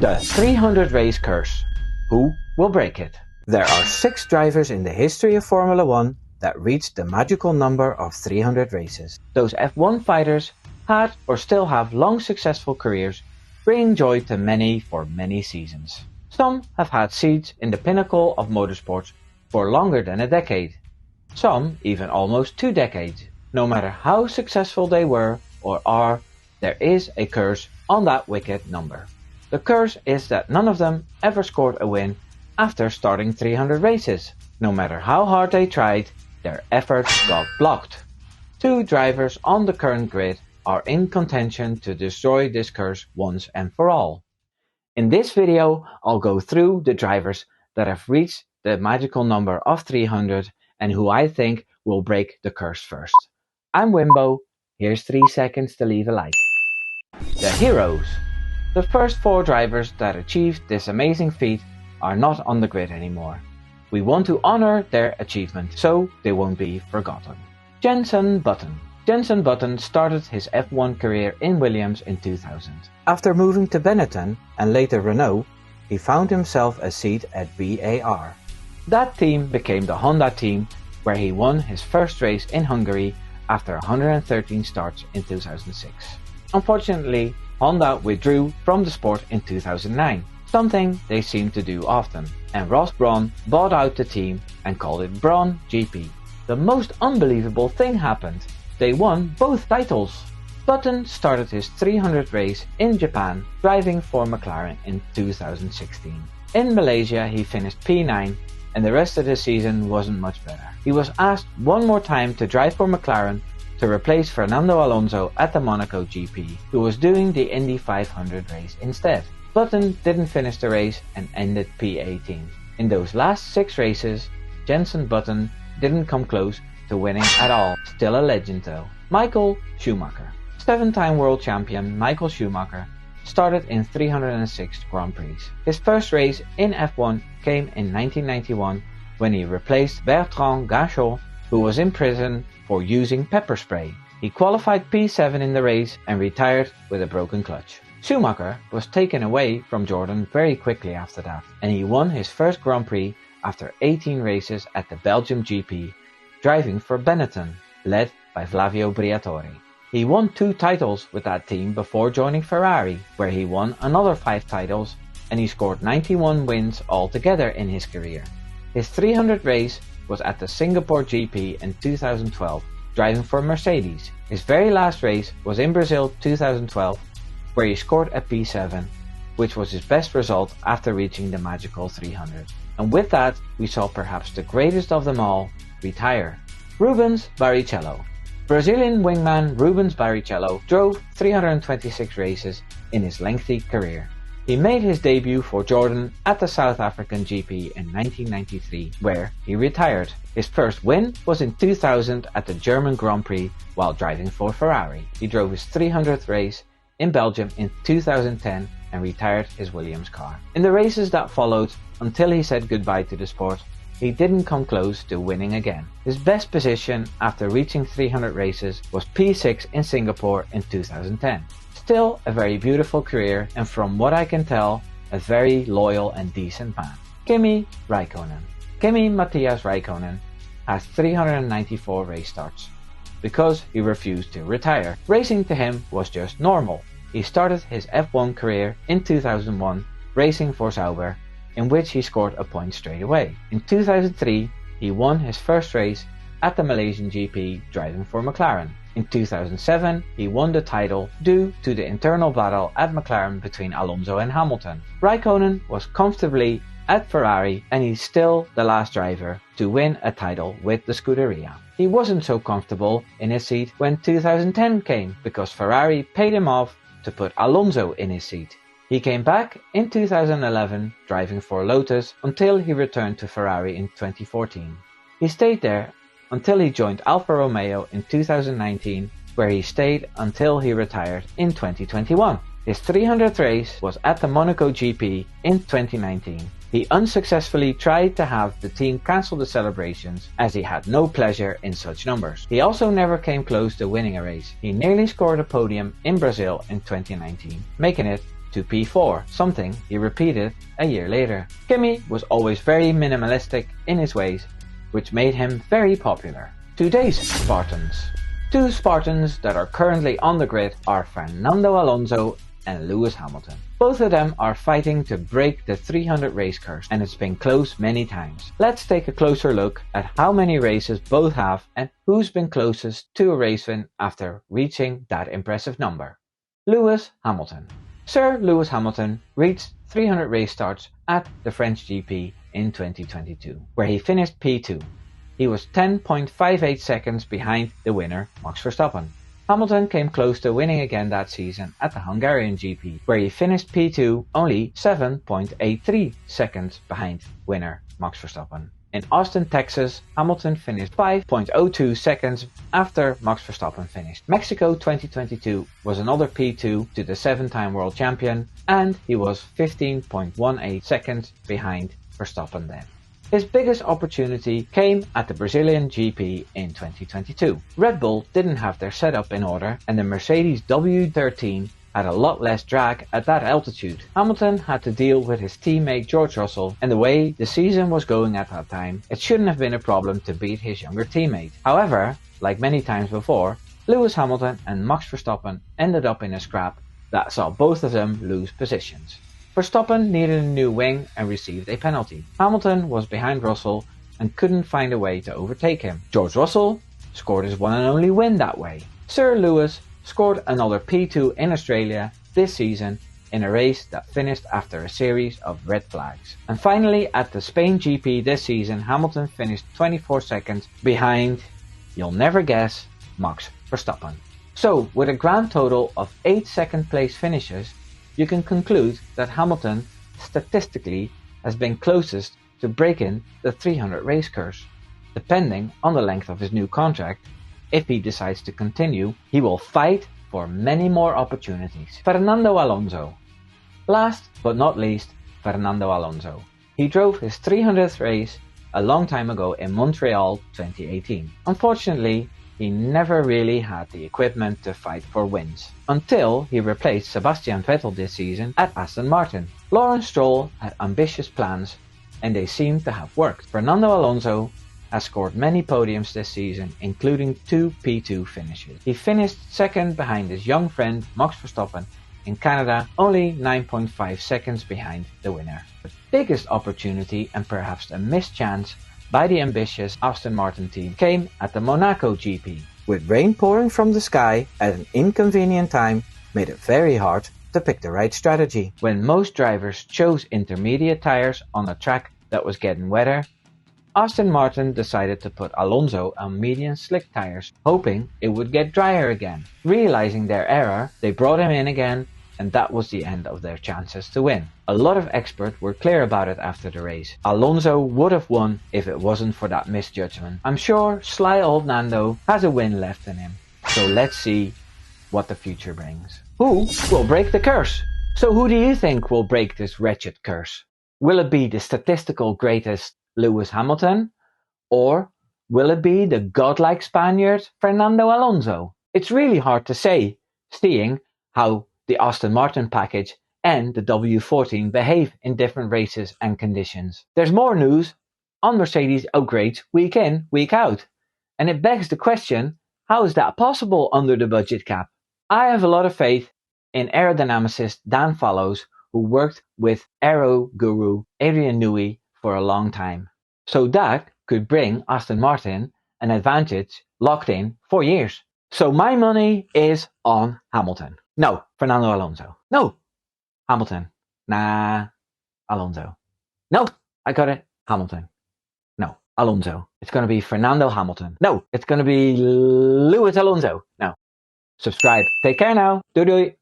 The 300 race curse. Who will break it? There are 6 drivers in the history of Formula 1 that reached the magical number of 300 races. Those F1 fighters had or still have long successful careers, bringing joy to many for many seasons. Some have had seats in the pinnacle of motorsports for longer than a decade. Some even almost 2 decades. No matter how successful they were or are, there is a curse on that wicked number. The curse is that none of them ever scored a win after starting 300 races. No matter how hard they tried, their efforts got blocked. 2 drivers on the current grid are in contention to destroy this curse once and for all. In this video, I'll go through the drivers that have reached the magical number of 300 and who I think will break the curse first. I'm Wimbo. Here's 3 seconds to leave a like. The heroes. The first 4 drivers that achieved this amazing feat are not on the grid anymore. We want to honor their achievement so they won't be forgotten. Jenson Button. Jenson Button started his F1 career in Williams in 2000. After moving to Benetton and later Renault, he found himself a seat at VAR. That team became the Honda team, where he won his first race in Hungary after 113 starts in 2006. Unfortunately, Honda withdrew from the sport in 2009, something they seem to do often, and Ross Brawn bought out the team and called it Brawn GP. The most unbelievable thing happened. They won both titles. Button started his 300th race in Japan, driving for McLaren in 2016. In Malaysia, he finished P9, and the rest of the season wasn't much better. He was asked one more time to drive for McLaren to replace Fernando Alonso at the Monaco GP, who was doing the Indy 500 race instead. Button didn't finish the race and ended P18. In those last 6 races, Jenson Button didn't come close to winning at all. Still a legend though. Michael Schumacher. 7-time world champion Michael Schumacher started in 306 Grand Prix. His first race in F1 came in 1991 when he replaced Bertrand Gachot, who was in prison for using pepper spray. He qualified P7 in the race and retired with a broken clutch. Schumacher was taken away from Jordan very quickly after that, and he won his first Grand Prix after 18 races at the Belgium GP, driving for Benetton, led by Flavio Briatore. He won 2 titles with that team before joining Ferrari, where he won another 5 titles, and he scored 91 wins altogether in his career. His 300th race was at the Singapore GP in 2012, driving for Mercedes. His very last race was in Brazil 2012, where he scored a P7, which was his best result after reaching the magical 300. And with that, we saw perhaps the greatest of them all retire. Rubens Barrichello. Brazilian wingman Rubens Barrichello drove 326 races in his lengthy career. He made his debut for Jordan at the South African GP in 1993, where he retired. His first win was in 2000 at the German Grand Prix while driving for Ferrari. He drove his 300th race in Belgium in 2010 and retired his Williams car. In the races that followed, until he said goodbye to the sport, he didn't come close to winning again. His best position after reaching 300 races was P6 in Singapore in 2010. Still a very beautiful career, and from what I can tell, a very loyal and decent man. Kimi Räikkönen. Kimi Matthias Räikkönen has 394 race starts because he refused to retire. Racing to him was just normal. He started his F1 career in 2001 racing for Sauber, in which he scored a point straight away. In 2003, he won his first race at the Malaysian GP driving for McLaren. In 2007, he won the title due to the internal battle at McLaren between Alonso and Hamilton. Räikkönen was comfortably at Ferrari, and he's still the last driver to win a title with the Scuderia. He wasn't so comfortable in his seat when 2010 came, because Ferrari paid him off to put Alonso in his seat. He came back in 2011 driving for Lotus until he returned to Ferrari in 2014. He stayed there until he joined Alfa Romeo in 2019, where he stayed until he retired in 2021. His 300th race was at the Monaco GP in 2019. He unsuccessfully tried to have the team cancel the celebrations as he had no pleasure in such numbers. He also never came close to winning a race. He nearly scored a podium in Brazil in 2019, making it to P4, something he repeated a year later. Kimi was always very minimalistic in his ways, which made him very popular. Today's Spartans. Two Spartans that are currently on the grid are Fernando Alonso and Lewis Hamilton. Both of them are fighting to break the 300 race curse, and it's been close many times. Let's take a closer look at how many races both have and who's been closest to a race win after reaching that impressive number. Lewis Hamilton. Sir Lewis Hamilton reached 300 race starts at the French GP in 2022, where he finished P2. He was 10.58 seconds behind the winner, Max Verstappen. Hamilton came close to winning again that season at the Hungarian GP, where he finished P2 only 7.83 seconds behind winner Max Verstappen. In Austin, Texas, Hamilton finished 5.02 seconds after Max Verstappen finished. Mexico 2022 was another P2 to the 7-time world champion, and he was 15.18 seconds behind Verstappen then. His biggest opportunity came at the Brazilian GP in 2022. Red Bull didn't have their setup in order, and the Mercedes W13 had a lot less drag at that altitude. Hamilton had to deal with his teammate George Russell, and the way the season was going at that time, it shouldn't have been a problem to beat his younger teammate. However, like many times before, Lewis Hamilton and Max Verstappen ended up in a scrap that saw both of them lose positions. Verstappen needed a new wing and received a penalty. Hamilton was behind Russell and couldn't find a way to overtake him. George Russell scored his one and only win that way. Sir Lewis scored another P2 in Australia this season in a race that finished after a series of red flags. And finally, at the Spain GP this season, Hamilton finished 24 seconds behind, you'll never guess, Max Verstappen. So, with a grand total of 8 second place finishes, you can conclude that Hamilton statistically has been closest to breaking the 300 race curse. Depending on the length of his new contract, if he decides to continue, he will fight for many more opportunities. Fernando Alonso. Last but not least, Fernando Alonso. He drove his 300th race a long time ago in Montreal 2018. Unfortunately, he never really had the equipment to fight for wins, until he replaced Sebastian Vettel this season at Aston Martin. Lawrence Stroll had ambitious plans, and they seem to have worked. Fernando Alonso has scored many podiums this season, including 2 P2 finishes. He finished second behind his young friend Max Verstappen in Canada, only 9.5 seconds behind the winner. The biggest opportunity, and perhaps a missed chance, by the ambitious Aston Martin team came at the Monaco GP. With rain pouring from the sky at an inconvenient time, made it very hard to pick the right strategy. When most drivers chose intermediate tires on a track that was getting wetter, Aston Martin decided to put Alonso on medium slick tires, hoping it would get drier again. Realizing their error, they brought him in again, and that was the end of their chances to win. A lot of experts were clear about it after the race. Alonso would have won if it wasn't for that misjudgment. I'm sure sly old Nando has a win left in him. So let's see what the future brings. Who will break the curse? So who do you think will break this wretched curse? Will it be the statistical greatest Lewis Hamilton? Or will it be the godlike Spaniard Fernando Alonso? It's really hard to say, seeing how the Aston Martin package and the W14 behave in different races and conditions. There's more news on Mercedes upgrades week in, week out. And it begs the question, how is that possible under the budget cap? I have a lot of faith in aerodynamicist Dan Fallows, who worked with aero guru Adrian Newey for a long time. So that could bring Aston Martin an advantage locked in for years. So my money is on Hamilton. No, Fernando Alonso. No, Hamilton. Nah, Alonso. No, I got it. Hamilton. No, Alonso. It's going to be Fernando Hamilton. No, it's going to be Lewis Alonso. No. Subscribe. Take care now. Doei doei.